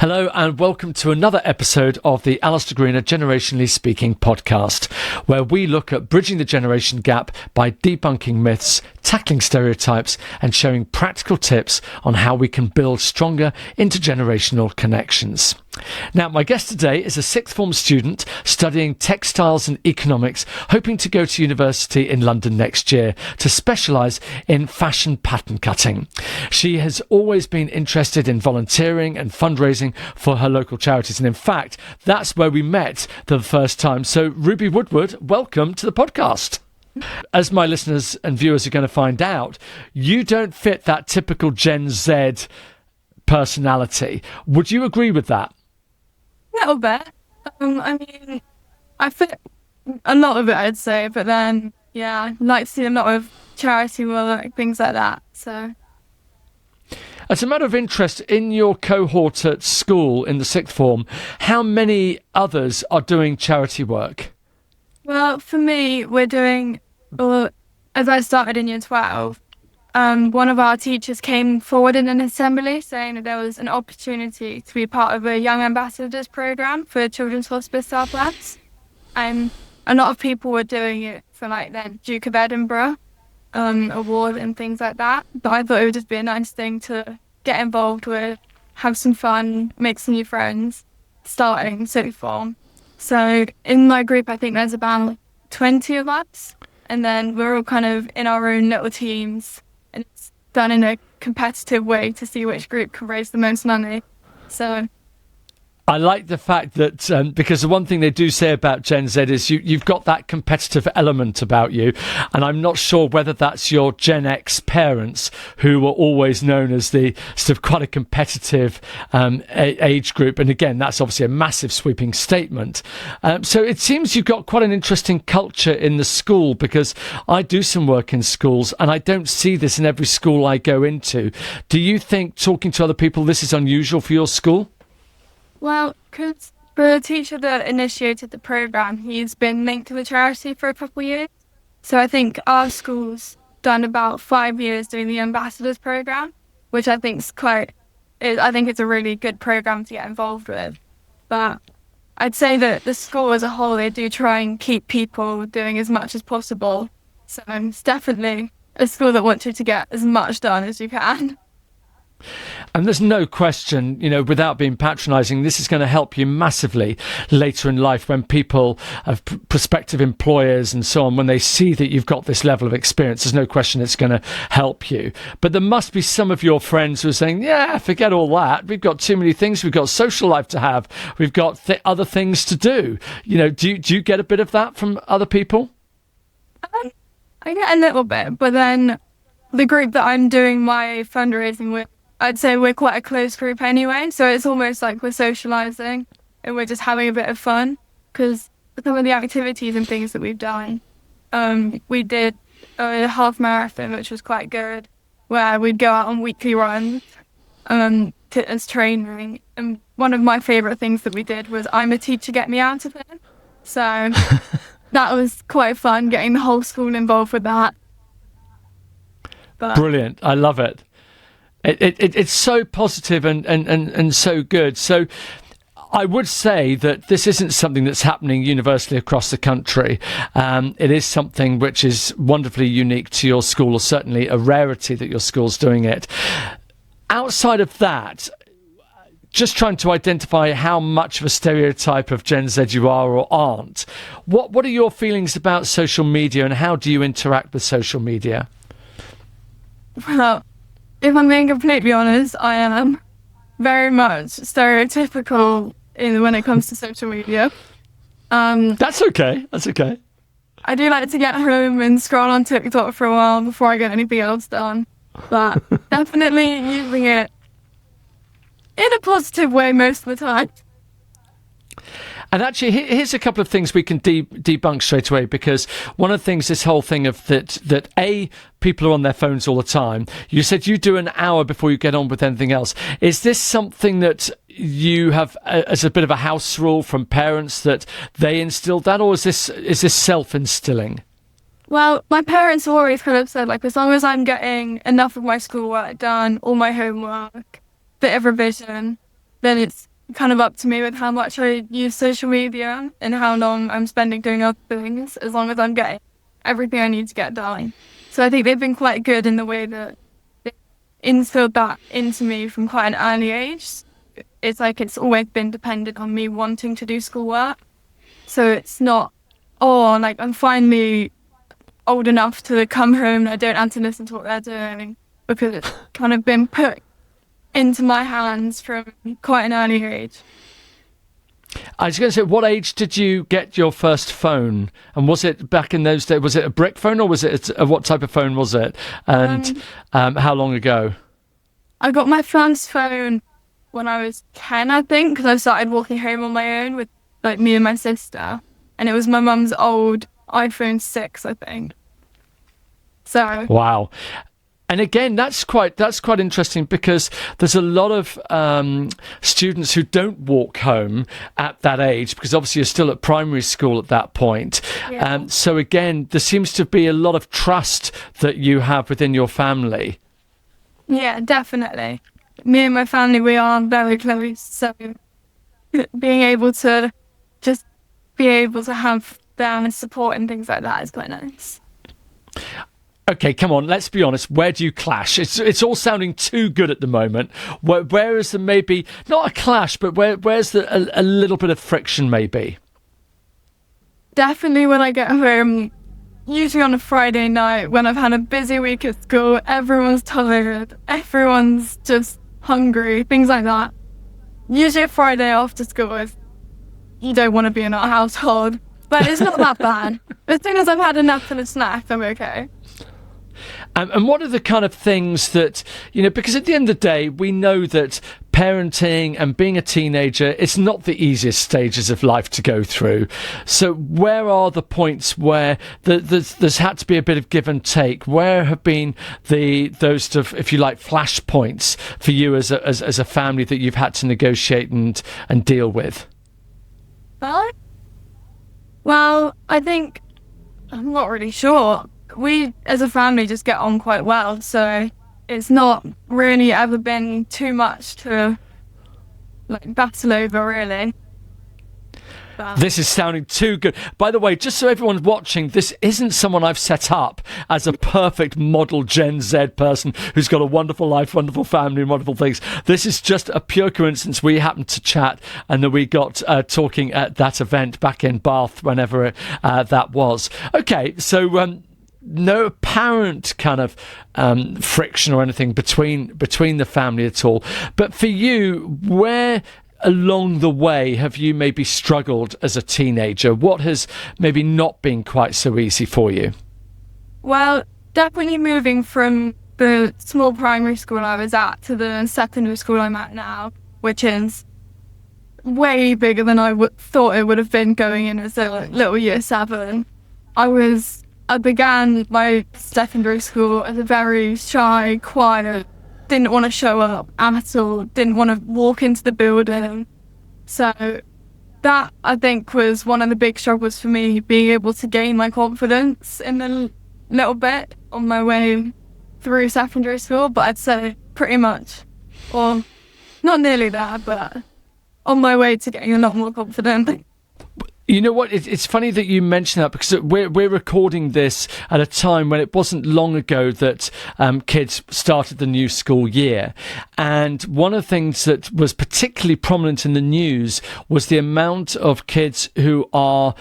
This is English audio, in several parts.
Hello and welcome to another episode of the Alistair Greener Generationally Speaking podcast, where we look at bridging the generation gap by debunking myths, tackling stereotypes and sharing practical tips on how we can build stronger intergenerational connections. Now, my guest today is a sixth form student studying textiles and economics, hoping to go to university in London next year to specialise in fashion pattern cutting. She has always been interested in volunteering and fundraising for her local charities, and in fact, that's where we met the first time. So, Ruby Woodward, welcome to the podcast. As my listeners and viewers are going to find out, you don't fit that typical Gen Z personality. Would you agree with that? A little bit. I fit a lot of it, I'd say, but then, yeah, I like to see a lot of charity work, things like that, so. As a matter of interest, in your cohort at school in the sixth form, how many others are doing charity work? Well, for me, we're doing, as I started in year 12, one of our teachers came forward in an assembly saying that there was an opportunity to be part of a Young Ambassadors programme for Children's Hospice South West. And a lot of people were doing it for like the Duke of Edinburgh award and things like that. But I thought it would just be a nice thing to get involved with, have some fun, make some new friends, starting sixth form. So in my group, I think there's about 20 of us. And then we're all kind of in our own little teams. And it's done in a competitive way to see which group can raise the most money. So I like the fact that, because the one thing they do say about Gen Z is you've got that competitive element about you. And I'm not sure whether that's your Gen X parents who were always known as the sort of quite a competitive age group. And again, that's obviously a massive sweeping statement. So it seems you've got quite an interesting culture in the school, because I do some work in schools and I don't see this in every school I go into. Do you think, talking to other people, this is unusual for your school? Well, because the teacher that initiated the programme, he's been linked to the charity for a couple of years. So I think our school's done about 5 years doing the Ambassadors programme, which I think I think it's a really good programme to get involved with. But I'd say that the school as a whole, they do try and keep people doing as much as possible. So it's definitely a school that wants you to get as much done as you can. And there's no question, without being patronising, this is going to help you massively later in life when people, prospective employers and so on, when they see that you've got this level of experience, there's no question it's going to help you. But there must be some of your friends who are saying, yeah, forget all that. We've got too many things. We've got social life to have. We've got other things to do. Do you get a bit of that from other people? I get a little bit, but then the group that I'm doing my fundraising with, I'd say we're quite a close group anyway, so it's almost like we're socialising and we're just having a bit of fun, because some of the activities and things that we've done, we did a half marathon, which was quite good, where we'd go out on weekly runs as training, and one of my favourite things that we did was I'm a Teacher, Get Me Out of It. So that was quite fun, getting the whole school involved with that. Brilliant. I love it. It's so positive and so good. So I would say that this isn't something that's happening universally across the country. It is something which is wonderfully unique to your school, or certainly a rarity that your school's doing it. Outside of that, just trying to identify how much of a stereotype of Gen Z you are or aren't, what are your feelings about social media and how do you interact with social media? Well, if I'm being completely honest, I am very much stereotypical when it comes to social media. That's okay. I do like to get home and scroll on TikTok for a while before I get anything else done. But definitely using it in a positive way most of the time. And actually, here's a couple of things we can debunk straight away, because one of the things, this whole thing of that people are on their phones all the time. You said you do an hour before you get on with anything else. Is this something that you have as a bit of a house rule from parents, that they instilled that, or is this self-instilling? Well, my parents always kind of said, as long as I'm getting enough of my schoolwork done, all my homework, bit of revision, then kind of up to me with how much I use social media and how long I'm spending doing other things, as long as I'm getting everything I need to get done. So I think they've been quite good in the way that they instilled that into me from quite an early age. It's like it's always been dependent on me wanting to do schoolwork. So it's not, oh, like I'm finally old enough to come home and I don't have to listen to what they're doing, because it's kind of been put into my hands from quite an early age. I was going to say, what age did you get your first phone? And was it back in those days, was it a brick phone, or was it what type of phone was it? And how long ago? I got my first phone when I was 10, I think, because I started walking home on my own with like me and my sister. And it was my mum's old iPhone 6, I think. So wow. And again, that's quite interesting, because there's a lot of students who don't walk home at that age, because obviously you're still at primary school at that point. Yeah. So again, there seems to be a lot of trust that you have within your family. Yeah, definitely. Me and my family, we are very close. So being able to just be able to have them support and things like that is quite nice. Okay, come on, let's be honest. Where do you clash? It's all sounding too good at the moment. Where is there maybe, not a clash, but where's a little bit of friction maybe? Definitely when I get home, usually on a Friday night, when I've had a busy week at school, everyone's tired, everyone's just hungry, things like that. Usually a Friday after school is, you don't want to be in our household, but it's not that bad. As soon as I've had a nap and a snack, I'm okay. And what are the kind of things that, because at the end of the day, we know that parenting and being a teenager, it's not the easiest stages of life to go through. So where are the points where there's had to be a bit of give and take? Where have been those sort of, if you like, flash points for you as a family that you've had to negotiate and deal with? Well, I think, I'm not really sure. We, as a family, just get on quite well, so it's not really ever been too much to battle over, really. But this is sounding too good. By the way, just so everyone's watching, this isn't someone I've set up as a perfect model Gen Z person who's got a wonderful life, wonderful family, and wonderful things. This is just a pure coincidence. We happened to chat, and then we got talking at that event back in Bath, whenever that was. Okay, so no apparent kind of friction or anything between the family at all. But for you, where along the way have you maybe struggled as a teenager? What has maybe not been quite so easy for you? Well, definitely moving from the small primary school I was at to the secondary school I'm at now, which is way bigger than I thought it would have been going in as a little year 7. I began my secondary school as a very shy, quiet, didn't want to show up at all, didn't want to walk into the building. So that, I think, was one of the big struggles for me, being able to gain my confidence in a little bit on my way through secondary school. But I'd say pretty much, or not nearly there, but on my way to getting a lot more confident. You know what? It's funny that you mention that, because we're recording this at a time when it wasn't long ago that kids started the new school year. And one of the things that was particularly prominent in the news was the amount of kids who are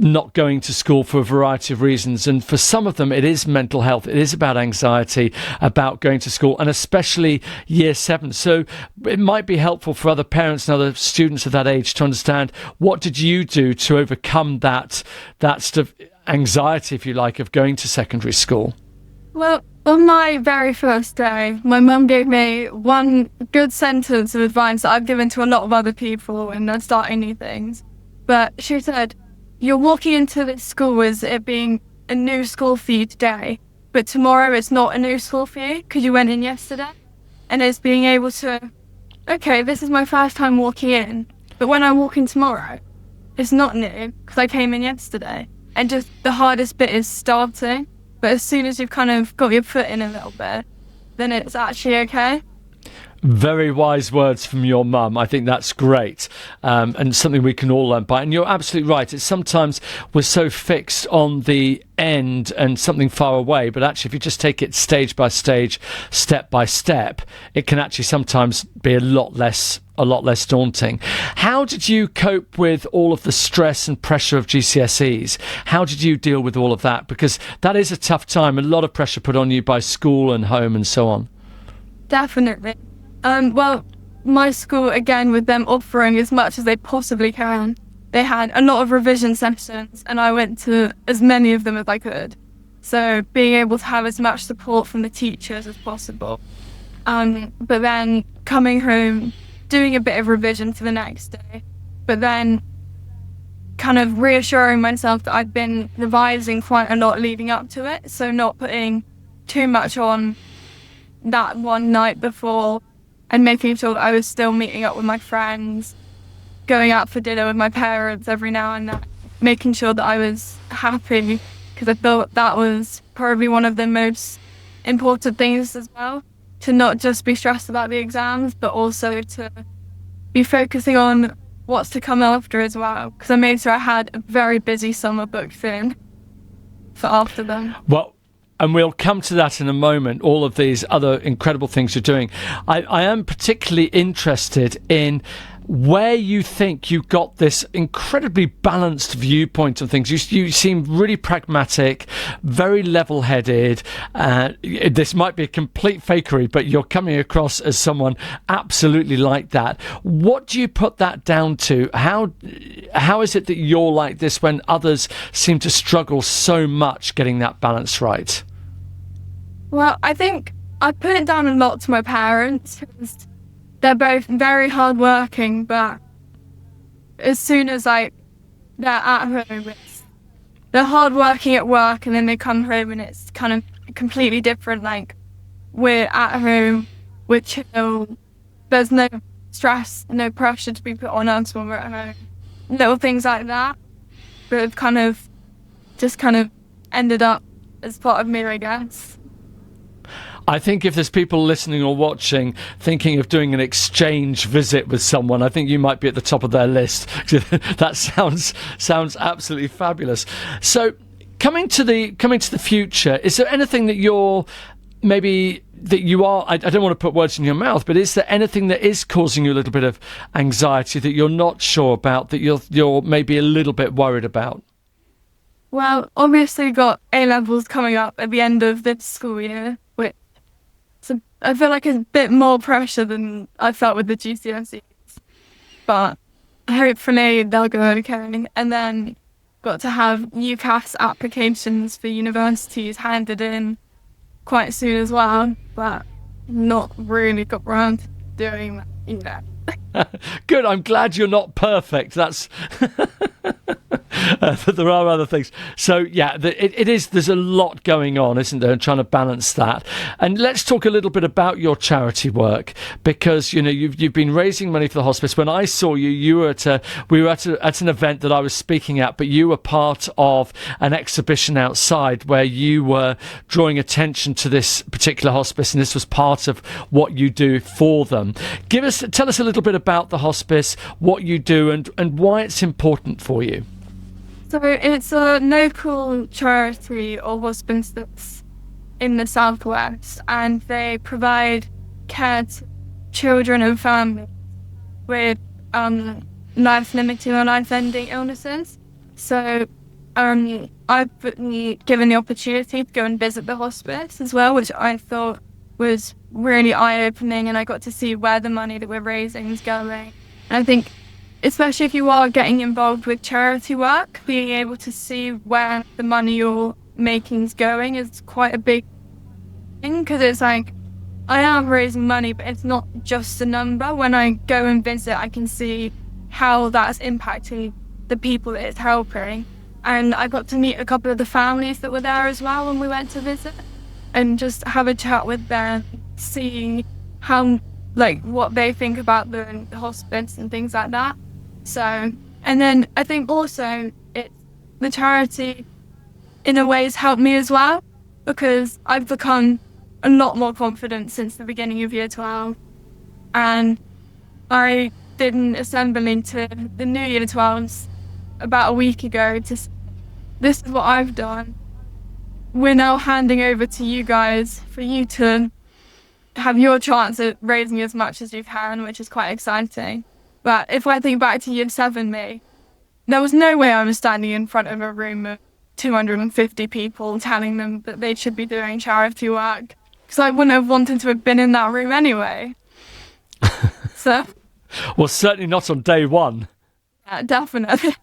not going to school for a variety of reasons. And for some of them, it is mental health. It is about anxiety, about going to school, and especially year 7. So it might be helpful for other parents and other students of that age to understand, what did you do to overcome that sort of anxiety, if you like, of going to secondary school? Well, on my very first day, my mum gave me one good sentence of advice that I've given to a lot of other people when they're starting new things. But she said, "You're walking into this school as it being a new school for you today, but tomorrow it's not a new school for you because you went in yesterday." And it's being able to, okay, this is my first time walking in, but when I walk in tomorrow, it's not new because I came in yesterday. And just the hardest bit is starting, but as soon as you've kind of got your foot in a little bit, then it's actually okay. Very wise words from your mum. I think that's great, and something we can all learn by. And you're absolutely right. It's sometimes we're so fixed on the end and something far away, but actually if you just take it stage by stage, step by step, it can actually sometimes be a lot less daunting. How did you cope with all of the stress and pressure of GCSEs? How did you deal with all of that? Because that is a tough time, a lot of pressure put on you by school and home and so on. Definitely. Well, my school, again, with them offering as much as they possibly can, they had a lot of revision sessions, and I went to as many of them as I could. So being able to have as much support from the teachers as possible. But then coming home, doing a bit of revision for the next day, but then kind of reassuring myself that I'd been revising quite a lot leading up to it, so not putting too much on that one night before, and making sure that I was still meeting up with my friends, going out for dinner with my parents every now and then, making sure that I was happy, because I thought that was probably one of the most important things as well, to not just be stressed about the exams, but also to be focusing on what's to come after as well, because I made sure I had a very busy summer booked in for after them. Well, and we'll come to that in a moment, all of these other incredible things you're doing. I am particularly interested in where you think you got this incredibly balanced viewpoint on things. You seem really pragmatic, very level-headed. This might be a complete fakery, but you're coming across as someone absolutely like that. What do you put that down to? How is it that you're like this when others seem to struggle so much getting that balance right? Well, I think I put it down a lot to my parents, because they're both very hardworking, but as soon as they're at home, they're hardworking at work, and then they come home and it's kind of completely different. Like, we're at home, we're chill, there's no stress, no pressure to be put on us when we're at home. Little things like that, but have kind of ended up as part of me, I guess. I think if there's people listening or watching thinking of doing an exchange visit with someone, I think you might be at the top of their list. That sounds absolutely fabulous. So coming to the future, is there anything that you're maybe that you are, I don't want to put words in your mouth, but is there anything that is causing you a little bit of anxiety that you're not sure about, that you're maybe a little bit worried about? Well, obviously got A-levels coming up at the end of this school year, which I feel like it's a bit more pressure than I felt with the GCSEs. But hopefully they'll go okay. And then got to have UCAS applications for universities handed in quite soon as well, but not really got around to doing that, Good, I'm glad you're not perfect. That's but there are other things. So yeah, there's a lot going on, isn't there, and trying to balance that. And let's talk a little bit about your charity work, because you've been raising money for the hospice. When I saw you, we were at an event that I was speaking at, but you were part of an exhibition outside where you were drawing attention to this particular hospice, and this was part of what you do for them. Tell us a little bit about the hospice, what you do, and why it's important for you. So it's a local charity or hospice that's in the South West, and they provide care to children and families with life-limiting or life-ending illnesses. So I've been given the opportunity to go and visit the hospice as well, which I thought was really eye-opening, and I got to see where the money that we're raising is going. And I think, especially if you are getting involved with charity work, being able to see where the money you're making is going is quite a big thing, because it's like, I am raising money, but it's not just a number. When I go and visit, I can see how that's impacting the people that it's helping. And I got to meet a couple of the families that were there as well when we went to visit, and just have a chat with them, see how, what they think about the hospice and things like that. So, and then I think also the charity in a way has helped me as well, because I've become a lot more confident since the beginning of year 12. and I did an assembly to the new year 12s about a week ago this is what I've done. We're now handing over to you guys for you to have your chance at raising as much as you can, which is quite exciting. But if I think back to year 7 me, there was no way I was standing in front of a room of 250 people telling them that they should be doing charity work, because I wouldn't have wanted to have been in that room anyway. So, well, certainly not on day one. Yeah, definitely.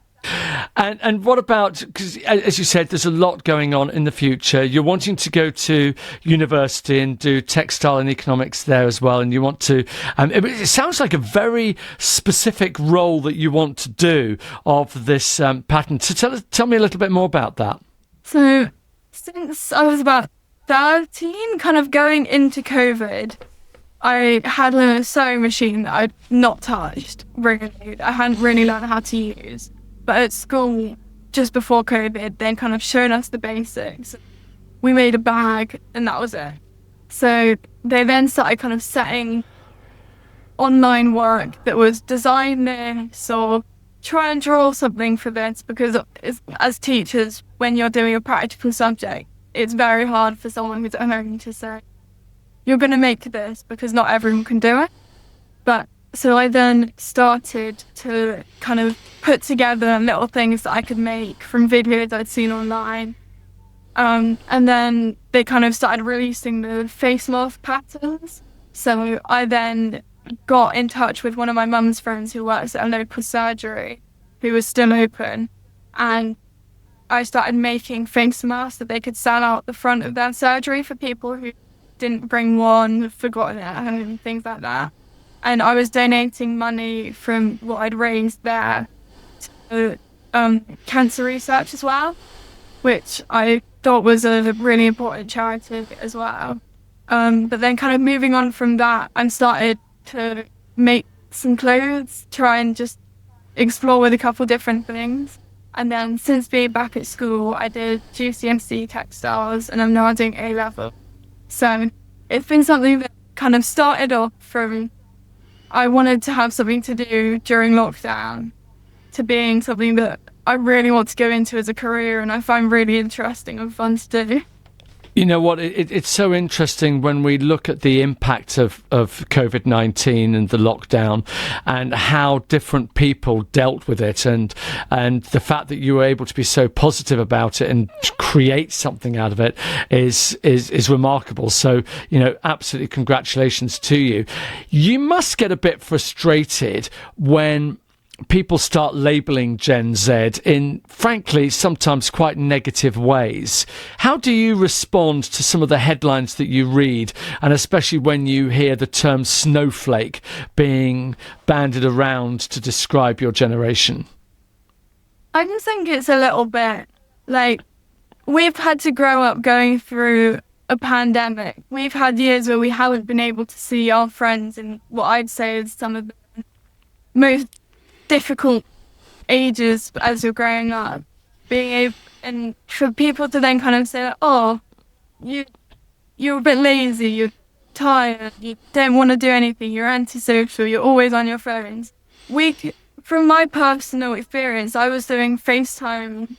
And what about, because as you said, there's a lot going on in the future. You're wanting to go to university and do textile and economics there as well, and you want to, it sounds like a very specific role that you want to do of this pattern. So tell me a little bit more about that. So since I was about 13, kind of going into COVID, I had a sewing machine that I'd not touched, really. I hadn't really learned how to use. But at school, just before COVID, they kind of showed us the basics. We made a bag and that was it. So they then started kind of setting online work that was design this or try and draw something for this, because as teachers, when you're doing a practical subject, it's very hard for someone who's at home to say, you're going to make this, because not everyone can do it. But so I then started to kind of put together little things that I could make from videos I'd seen online. And then they kind of started releasing the face mask patterns. So I then got in touch with one of my mum's friends who works at a local surgery who was still open. And I started making face masks that they could sell out the front of their surgery for people who didn't bring one, forgotten it at home, things like that. And I was donating money from what I'd raised there to cancer research as well, which I thought was a really important charity as well. But then kind of moving on from that, I started to make some clothes, try and just explore with a couple different things. And then since being back at school, I did GCSE textiles and I'm now doing A-level. So it's been something that kind of started off from I wanted to have something to do during lockdown to being something that I really want to go into as a career and I find really interesting and fun to do. You know what, it's so interesting when we look at the impact of COVID-19 and the lockdown and how different people dealt with it, and the fact that you were able to be so positive about it and create something out of it is remarkable. So, you know, absolutely congratulations to you. You must get a bit frustrated when people start labelling Gen Z in, frankly, sometimes quite negative ways. How do you respond to some of the headlines that you read, and especially when you hear the term snowflake being bandied around to describe your generation? I just think it's a little bit like we've had to grow up going through a pandemic. We've had years where we haven't been able to see our friends in what I'd say is some of the most difficult ages as you're growing up, being able, and for people to then kind of say, oh, you're a bit lazy, you're tired, you don't want to do anything, you're antisocial, you're always on your phones. From my personal experience, I was doing FaceTime,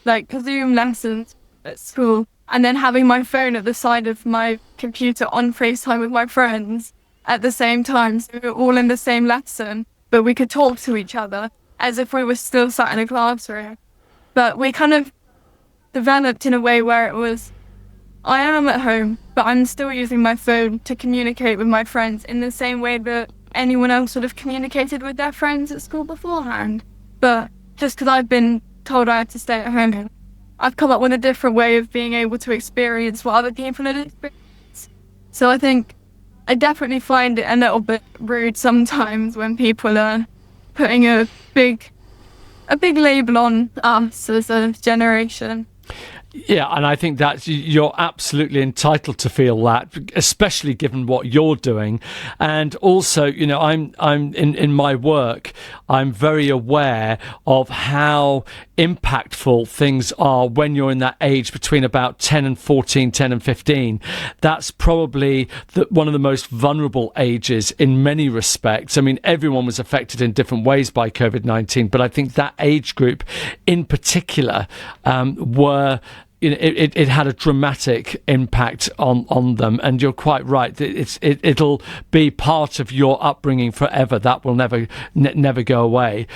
like Zoom lessons at school, and then having my phone at the side of my computer on FaceTime with my friends at the same time, so we were all in the same lesson. But we could talk to each other as if we were still sat in a classroom. But we kind of developed in a way where it was, I am at home, but I'm still using my phone to communicate with my friends in the same way that anyone else would have communicated with their friends at school beforehand. But just because I've been told I have to stay at home, I've come up with a different way of being able to experience what other people had experienced. So I think I definitely find it a little bit rude sometimes when people are putting a big label on us as a generation. Yeah, and I think that you're absolutely entitled to feel that, especially given what you're doing. And also, I'm in my work, I'm very aware of how impactful things are when you're in that age between about 10 and 14, 10 and 15. That's probably one of the most vulnerable ages in many respects. I mean, everyone was affected in different ways by COVID-19, but I think that age group in particular were... It had a dramatic impact on them, and you're quite right. It'll be part of your upbringing forever. That will never go away.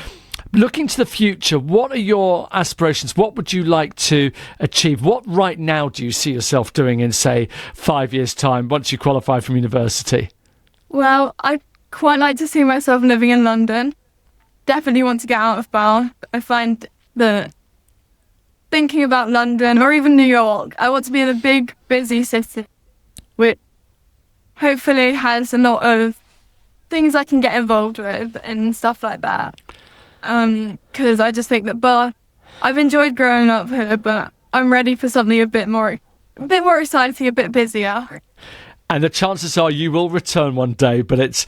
Looking to the future, what are your aspirations? What would you like to achieve? What right now do you see yourself doing in, say, 5 years' time once you qualify from university? Well, I quite like to see myself living in London. Definitely want to get out of Bath. I find that thinking about London or even New York, I want to be in a big, busy city, which hopefully has a lot of things I can get involved with and stuff like that. Because I just think that Bath, I've enjoyed growing up here, but I'm ready for something a bit more exciting, a bit busier. And the chances are you will return one day, but it's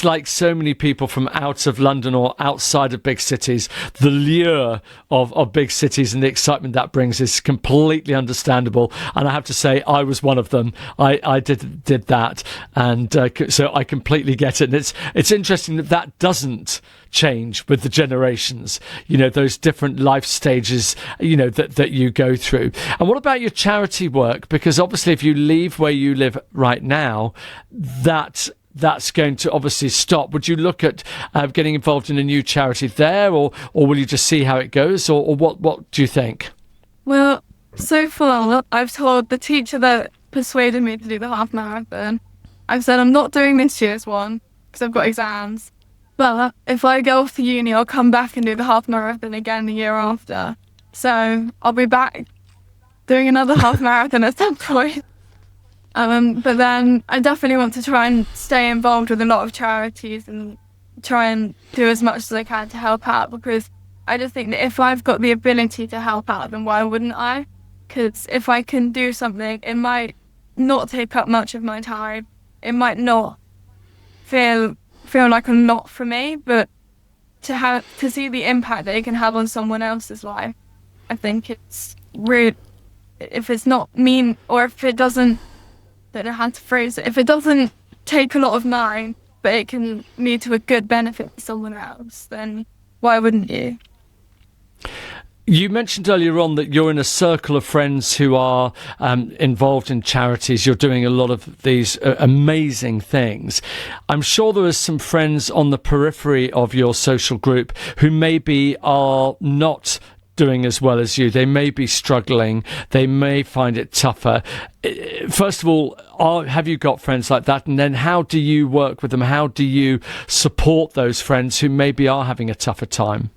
like so many people from out of London or outside of big cities. The lure of big cities and the excitement that brings is completely understandable. And I have to say, I was one of them. I did that, and so I completely get it. And it's interesting that doesn't change with the generations. Those different life stages. That you go through. And what about your charity work? Because obviously, if you leave where you live right now, that's going to obviously stop. Would you look at getting involved in a new charity there, or will you just see how it goes, or what do you think? Well, so far I've told the teacher that persuaded me to do the half marathon, I've said I'm not doing this year's one because I've got exams, but if I go off to uni I'll come back and do the half marathon again the year after, so I'll be back doing another half marathon at some point. But then I definitely want to try and stay involved with a lot of charities and try and do as much as I can to help out, because I just think that if I've got the ability to help out, then why wouldn't I? Because if I can do something, it might not take up much of my time. It might not feel like a lot for me, but to see the impact that it can have on someone else's life, I think it's really, if it's not mean, or if it doesn't, I don't know how to phrase it, if it doesn't take a lot of mine, but it can lead to a good benefit to someone else, then why wouldn't you? You mentioned earlier on that you're in a circle of friends who are involved in charities. You're doing a lot of these amazing things. I'm sure there are some friends on the periphery of your social group who maybe are not doing as well as you. They may be struggling. They may find it tougher. First of all, have you got friends like that? And then how do you work with them? How do you support those friends who maybe are having a tougher time?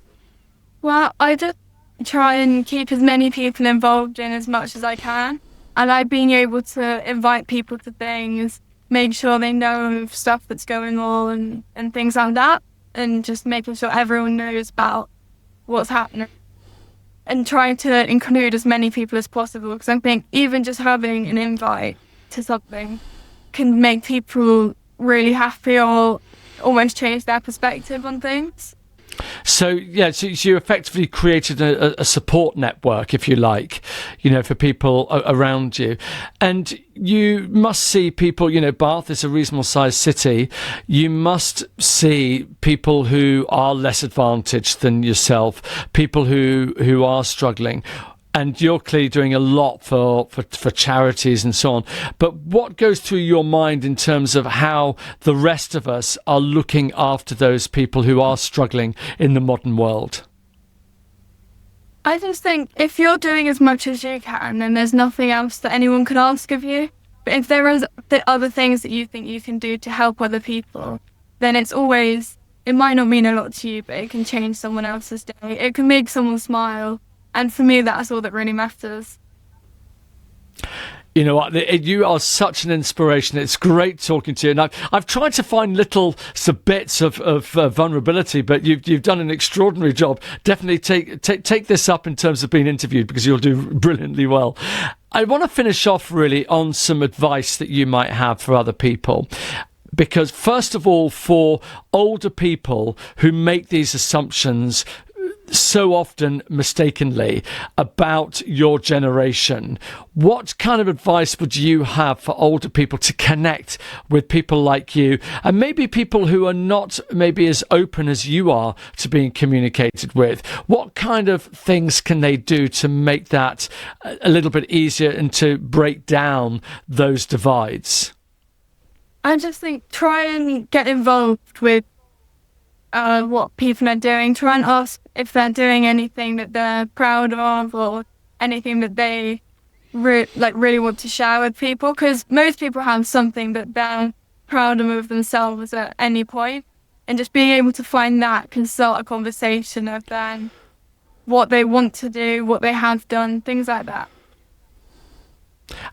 Well, I just try and keep as many people involved in as much as I can. I like being able to invite people to things, make sure they know of stuff that's going on and things like that, and just making sure everyone knows about what's happening. And trying to include as many people as possible, because I think even just having an invite to something can make people really happy or almost change their perspective on things. So you effectively created a support network, if you like, for people around you. And you must see people, Bath is a reasonable sized city. You must see people who are less advantaged than yourself, people who are struggling. And you're clearly doing a lot for charities and so on. But what goes through your mind in terms of how the rest of us are looking after those people who are struggling in the modern world? I just think if you're doing as much as you can, then there's nothing else that anyone could ask of you. But if there are other things that you think you can do to help other people, then it might not mean a lot to you, but it can change someone else's day. It can make someone smile. And for me, that's all that really matters. You know what? You are such an inspiration. It's great talking to you. And I've tried to find little bits of vulnerability, but you've done an extraordinary job. Definitely take this up in terms of being interviewed, because you'll do brilliantly well. I want to finish off really on some advice that you might have for other people. Because first of all, for older people who make these assumptions so often mistakenly about your generation, what kind of advice would you have for older people to connect with people like you, and maybe people who are not maybe as open as you are to being communicated with? What kind of things can they do to make that a little bit easier and to break down those divides? I just think try and get involved with what people are doing. Try and ask if they're doing anything that they're proud of, or anything that they really want to share with people, because most people have something that they're proud of themselves at any point, and just being able to find that can start a conversation of then what they want to do, what they have done, things like that.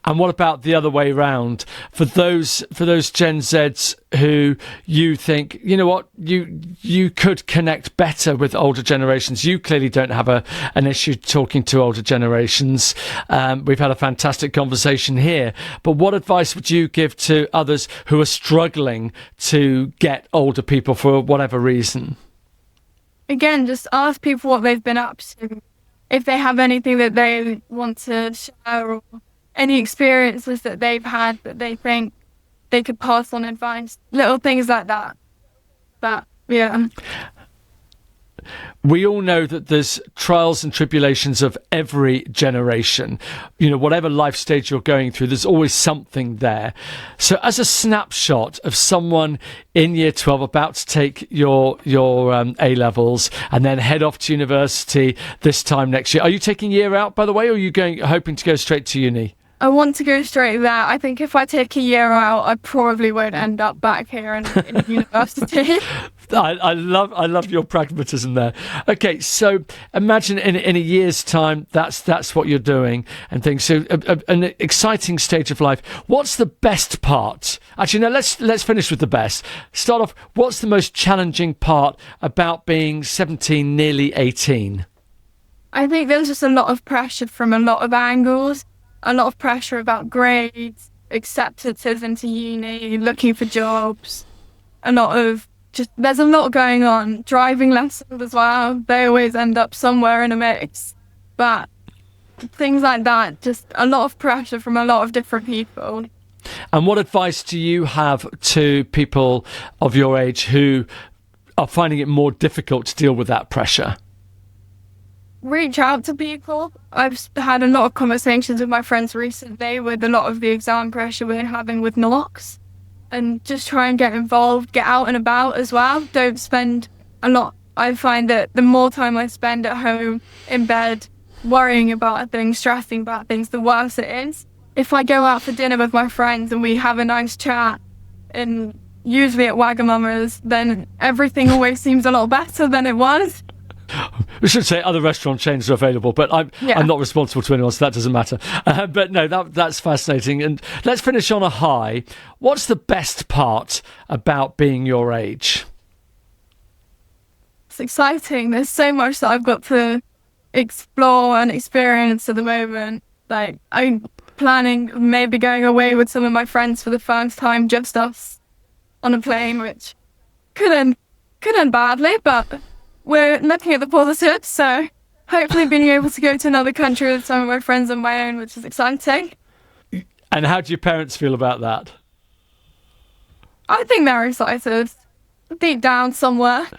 And what about the other way round? For those Gen Zs who you think, you know what, you could connect better with older generations. You clearly don't have an issue talking to older generations. We've had a fantastic conversation here. But what advice would you give to others who are struggling to get older people for whatever reason? Again, just ask people what they've been up to. If they have anything that they want to share, or any experiences that they've had that they think they could pass on advice, little things like that. But yeah. We all know that there's trials and tribulations of every generation. You know, whatever life stage you're going through, there's always something there. So as a snapshot of someone in year 12 about to take your A-levels and then head off to university this time next year, are you taking a year out, by the way, or are you hoping to go straight to uni? I want to go straight there. I think if I take a year out, I probably won't end up back here in university. I love your pragmatism there. Okay, so imagine in a year's time, that's what you're doing and things. So an exciting stage of life. What's the best part? Actually, no. Let's finish with the best. Start off. What's the most challenging part about being 17, nearly 18? I think there's just a lot of pressure from a lot of angles. A lot of pressure about grades, acceptances into uni, looking for jobs. There's a lot going on. Driving lessons as well. They always end up somewhere in a mix. But things like that, just a lot of pressure from a lot of different people. And what advice do you have to people of your age who are finding it more difficult to deal with that pressure? Reach out to people. I've had a lot of conversations with my friends recently with a lot of the exam pressure we're having with knocks, and just try and get involved, get out and about as well. Don't spend a lot. I find that the more time I spend at home in bed worrying about things, stressing about things, the worse it is. If I go out for dinner with my friends and we have a nice chat, and usually at Wagamama's, then everything always seems a lot better than it was. We should say other restaurant chains are available, but I'm not responsible to anyone, so that doesn't matter. But no, that's fascinating. And let's finish on a high. What's the best part about being your age? It's exciting. There's so much that I've got to explore and experience at the moment. Like, I'm planning maybe going away with some of my friends for the first time, just us on a plane, which could end badly, but we're looking at the positives, so hopefully being able to go to another country with some of my friends on my own, which is exciting. And how do your parents feel about that? I think they're excited, deep down somewhere.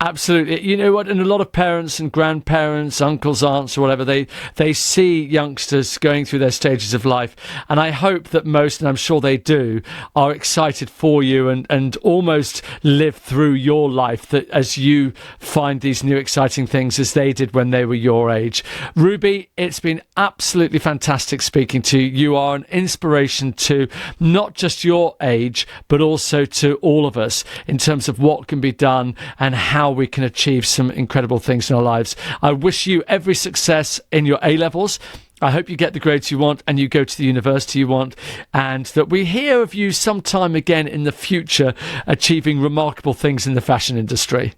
Absolutely. You know what? And a lot of parents and grandparents, uncles, aunts, or whatever, they see youngsters going through their stages of life. And I hope that most, and I'm sure they do, are excited for you and almost live through your life that as you find these new exciting things as they did when they were your age. Ruby, it's been absolutely fantastic speaking to you. You are an inspiration to not just your age, but also to all of us in terms of what can be done and how we can achieve some incredible things in our lives. I wish you every success in your A-levels. I hope you get the grades you want and you go to the university you want, and that we hear of you sometime again in the future achieving remarkable things in the fashion industry.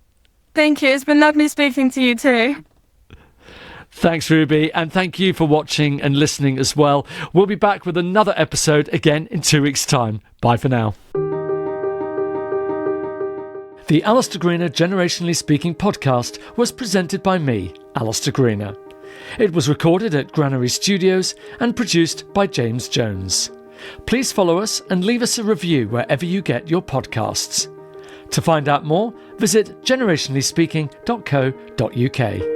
Thank you. It's been lovely speaking to you too. Thanks, Ruby, and thank you for watching and listening as well. We'll be back with another episode again in 2 weeks' time. Bye for now. The Alistair Greener Generationally Speaking podcast was presented by me, Alistair Greener. It was recorded at Granary Studios and produced by James Jones. Please follow us and leave us a review wherever you get your podcasts. To find out more, visit generationallyspeaking.co.uk.